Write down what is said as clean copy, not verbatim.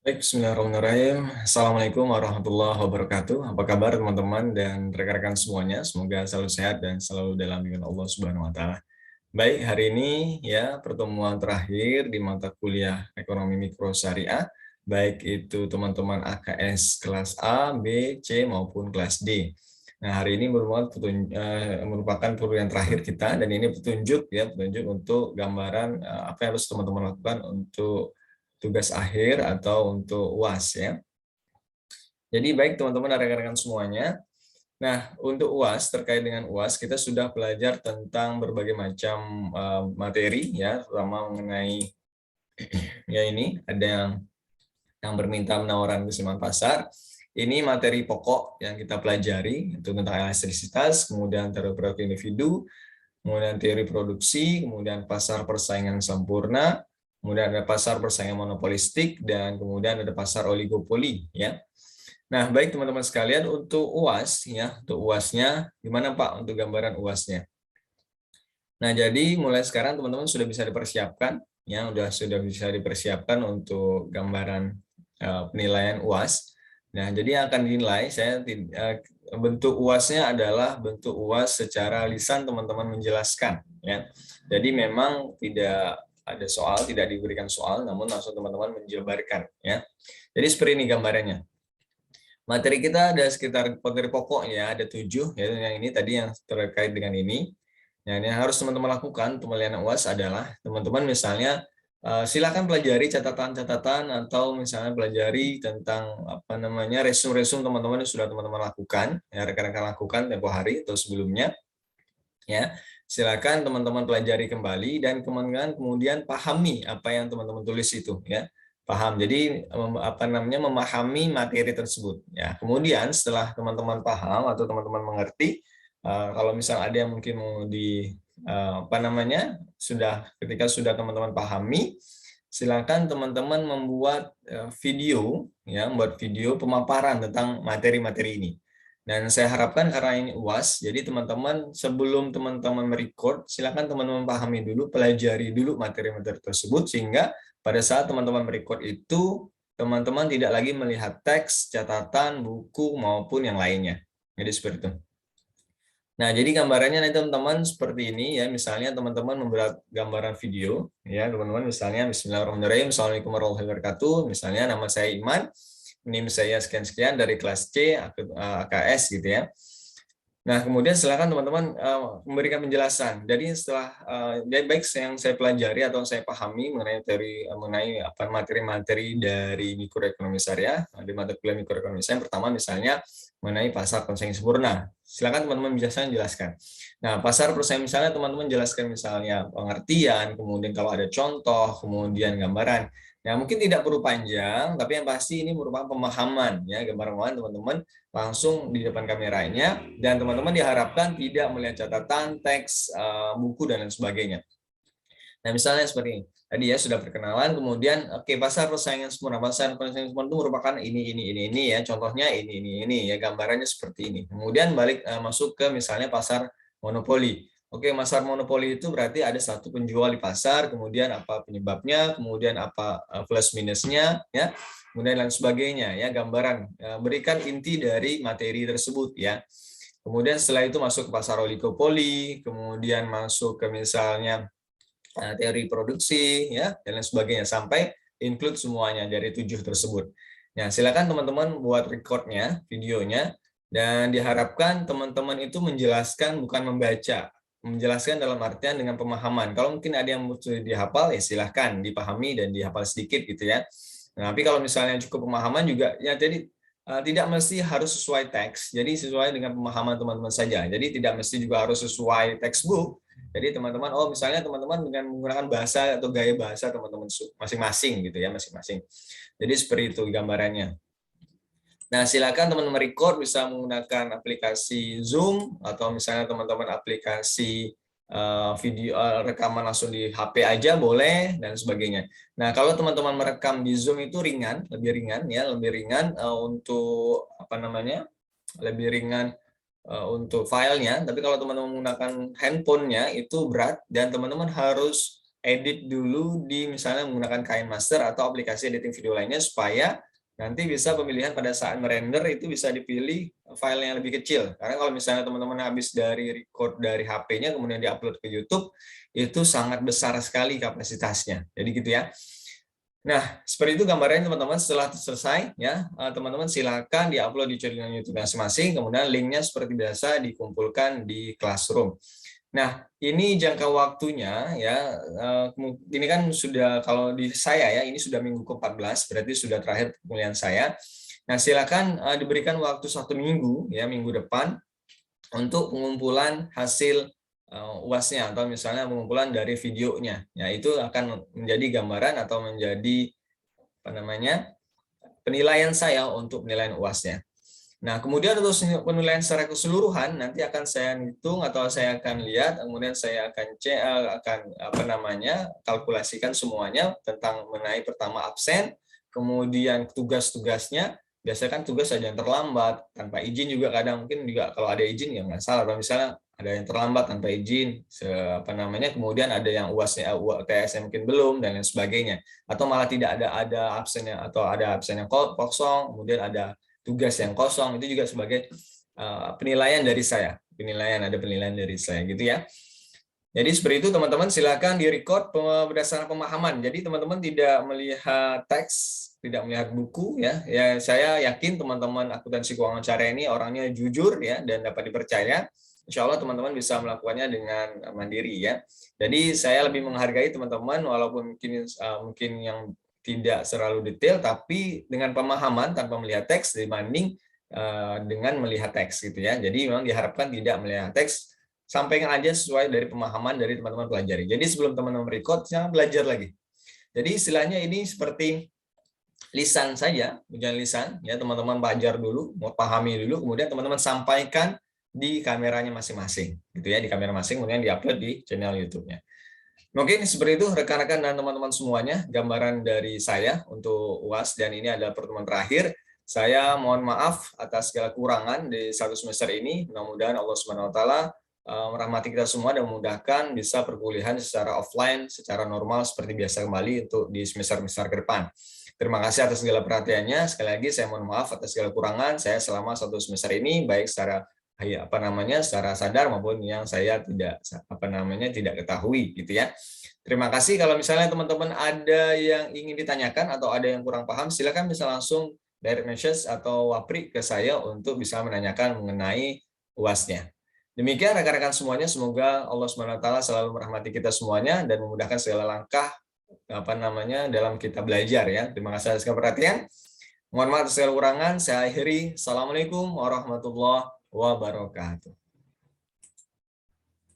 Baik, bismillahirrahmanirrahim. Assalamualaikum warahmatullahi wabarakatuh. Apa kabar teman-teman dan rekan-rekan semuanya? Semoga selalu sehat dan selalu dalam lindungan Allah Subhanahu wa taala. Baik, hari ini ya pertemuan terakhir di mata kuliah Ekonomi Mikro Syariah, baik itu teman-teman AKS kelas A, B, C maupun kelas D. Nah, hari ini merupakan peluang terakhir kita dan ini petunjuk untuk gambaran apa yang harus teman-teman lakukan untuk tugas akhir atau untuk UAS ya. Jadi baik teman-teman dan rekan-rekan semuanya. Nah, untuk UAS terkait dengan UAS kita sudah belajar tentang berbagai macam materi ya, terutama mengenai ya ini ada yang berminta penawaran keseimbangan pasar. Ini materi pokok yang kita pelajari itu tentang elastisitas, kemudian teori perilaku individu, kemudian teori produksi, kemudian pasar persaingan sempurna, kemudian ada pasar persaingan monopolistik, dan kemudian ada pasar oligopoli ya. Nah, baik teman-teman sekalian, untuk UAS ya, untuk UAS-nya gimana Pak untuk gambaran UAS-nya? Nah, jadi mulai sekarang teman-teman sudah bisa dipersiapkan ya, sudah bisa dipersiapkan untuk gambaran penilaian UAS. Nah, jadi yang akan dinilai bentuk UAS-nya adalah bentuk UAS secara lisan teman-teman menjelaskan ya. Jadi memang tidak ada soal, tidak diberikan soal, namun langsung teman-teman menjabarkan ya. Jadi seperti ini gambarannya. Materi kita ada sekitar materi pokok ya, ada 7, yaitu yang ini tadi yang terkait dengan ini. Nah, yang harus teman-teman lakukan untuk penilaian UAS adalah teman-teman misalnya silakan pelajari catatan-catatan atau misalnya pelajari tentang apa namanya resume-resume teman-teman yang sudah teman-teman lakukan, ya rekan-rekan lakukan tempo hari atau sebelumnya, ya. Silakan teman-teman pelajari kembali dan kemudian pahami apa yang teman-teman tulis itu, ya. Paham. Jadi apa namanya memahami materi tersebut, ya. Kemudian setelah teman-teman paham atau teman-teman mengerti, kalau misal ada yang mungkin mau apa namanya ketika sudah teman-teman pahami, silakan teman-teman membuat video, ya, membuat video pemaparan tentang materi-materi ini. Dan saya harapkan karena ini UAS, jadi teman-teman sebelum teman-teman merecord, silakan teman-teman pahami dulu, pelajari dulu materi-materi tersebut, sehingga pada saat teman-teman merecord itu, teman-teman tidak lagi melihat teks, catatan, buku, maupun yang lainnya. Jadi seperti itu. Nah, jadi gambarannya nanti teman-teman seperti ini ya, misalnya teman-teman membuat gambaran video, ya teman-teman misalnya Bismillahirrahmanirrahim, Assalamualaikum warahmatullahi wabarakatuh, misalnya nama saya Iman, NIM saya sekian-sekian dari kelas C, AKS gitu ya. Nah, kemudian silakan teman-teman memberikan penjelasan. Jadi setelah baik yang saya pelajari atau saya pahami mengenai apa materi-materi dari mikroekonomi syariah, di mata kuliah mikroekonomi syariah, yang pertama misalnya mengenai pasar persaingan sempurna. Silakan teman-teman jelaskan. Nah, pasar persaingan misalnya teman-teman jelaskan misalnya pengertian, kemudian kalau ada contoh, kemudian gambaran. Nah, mungkin tidak perlu panjang, tapi yang pasti ini merupakan pemahaman ya, gambaran teman-teman langsung di depan kameranya, dan teman-teman diharapkan tidak melihat catatan, teks, buku, dan lain sebagainya. Nah, misalnya seperti ini. Tadi ya sudah perkenalan, kemudian oke, pasar persaingan sempurna. Pasar persaingan sempurna itu merupakan ini ya. Contohnya ini ya, gambarannya seperti ini. Kemudian masuk ke misalnya pasar monopoli. Oke, pasar monopoli itu berarti ada satu penjual di pasar, kemudian apa penyebabnya, kemudian apa plus minusnya ya. Kemudian lain sebagainya ya, gambaran berikan inti dari materi tersebut ya. Kemudian setelah itu masuk ke pasar oligopoli, kemudian masuk ke misalnya teori produksi ya dan lain sebagainya sampai include semuanya dari 7 tersebut. Nah, silakan teman-teman buat recordnya, videonya, dan diharapkan teman-teman itu menjelaskan bukan membaca, menjelaskan dalam artian dengan pemahaman. Kalau mungkin ada yang sudah dihafal, ya silahkan dipahami dan dihafal sedikit gitu ya. Nah, tapi kalau misalnya cukup pemahaman juga, ya jadi tidak mesti harus sesuai teks, jadi sesuai dengan pemahaman teman-teman saja. Jadi tidak mesti juga harus sesuai textbook. Jadi teman-teman, misalnya teman-teman dengan menggunakan bahasa atau gaya bahasa teman-teman masing-masing gitu ya, masing-masing. Jadi seperti itu gambarannya. Nah, silakan teman-teman record bisa menggunakan aplikasi Zoom atau misalnya teman-teman aplikasi video rekaman langsung di HP aja boleh dan sebagainya. Nah, kalau teman-teman merekam di Zoom itu lebih ringan ya, lebih ringan untuk apa namanya? Lebih ringan untuk filenya, tapi kalau teman-teman menggunakan handphonenya itu berat dan teman-teman harus edit dulu di misalnya menggunakan KineMaster atau aplikasi editing video lainnya supaya nanti bisa pemilihan pada saat merender itu bisa dipilih file yang lebih kecil. Karena kalau misalnya teman-teman habis dari record dari HP-nya kemudian diupload ke YouTube, itu sangat besar sekali kapasitasnya. Jadi gitu ya. Nah, seperti itu gambarnya teman-teman. Setelah selesai, ya teman-teman silakan diupload di channel YouTube masing-masing. Kemudian linknya seperti biasa dikumpulkan di Classroom. Nah, ini jangka waktunya ya. Ini kan sudah kalau di saya ya, ini sudah minggu ke-14, berarti sudah terakhir pemilihan saya. Nah, silakan diberikan waktu 1 minggu ya, minggu depan untuk pengumpulan hasil UAS-nya atau misalnya pengumpulan dari videonya. Ya, itu akan menjadi gambaran atau menjadi apa namanya? Penilaian saya untuk penilaian UAS-nya. Nah, kemudian untuk penilaian secara keseluruhan nanti akan saya hitung atau saya akan lihat, kemudian saya akan kalkulasikan semuanya tentang mengenai pertama absen, kemudian tugas-tugasnya. Biasanya kan tugas ada yang terlambat tanpa izin juga, kadang mungkin juga kalau ada izin ya nggak salah, kalau misalnya ada yang terlambat tanpa izin, kemudian ada yang UAS-nya, UTS-nya mungkin belum dan lain sebagainya, atau malah tidak ada absennya atau ada absennya kosong, kemudian ada tugas yang kosong, itu juga sebagai penilaian dari saya, ada penilaian dari saya gitu ya. Jadi seperti itu teman-teman, silakan di-record berdasarkan pemahaman. Jadi teman-teman tidak melihat teks, tidak melihat buku ya. Ya saya yakin teman-teman akuntansi keuangan syariah ini orangnya jujur ya dan dapat dipercaya. Insya Allah teman-teman bisa melakukannya dengan mandiri ya. Jadi saya lebih menghargai teman-teman walaupun mungkin yang tidak terlalu detail, tapi dengan pemahaman tanpa melihat teks dibanding dengan melihat teks gitu ya. Jadi memang diharapkan tidak melihat teks, sampaikan aja sesuai dari pemahaman dari teman-teman pelajari. Jadi sebelum teman-teman record, jangan belajar lagi. Jadi istilahnya ini seperti lisan saja, ujian lisan ya, teman-teman belajar dulu, mau pahami dulu, kemudian teman-teman sampaikan di kameranya masing-masing gitu ya, di kamera masing, kemudian diupload di channel YouTube-nya. Mungkin seperti itu rekan-rekan dan teman-teman semuanya gambaran dari saya untuk UAS, dan ini adalah pertemuan terakhir. Saya mohon maaf atas segala kurangan di 1 semester ini. Mudah-mudahan Allah Subhanahu wa taala merahmati kita semua dan memudahkan bisa perkuliahan secara offline, secara normal seperti biasa kembali untuk di semester-semester ke depan. Terima kasih atas segala perhatiannya. Sekali lagi saya mohon maaf atas segala kurangan saya selama 1 semester ini, baik secara secara sadar maupun yang saya tidak ketahui gitu ya. Terima kasih. Kalau misalnya teman-teman ada yang ingin ditanyakan atau ada yang kurang paham, silakan bisa langsung direct message atau wapri ke saya untuk bisa menanyakan mengenai UAS-nya. Demikian rekan-rekan semuanya, semoga Allah SWT selalu merahmati kita semuanya dan memudahkan segala langkah dalam kita belajar ya. Terima kasih atas perhatian. Mohon maaf atas segala kurangan. Saya akhiri. Assalamualaikum warahmatullahi wabarakatuh.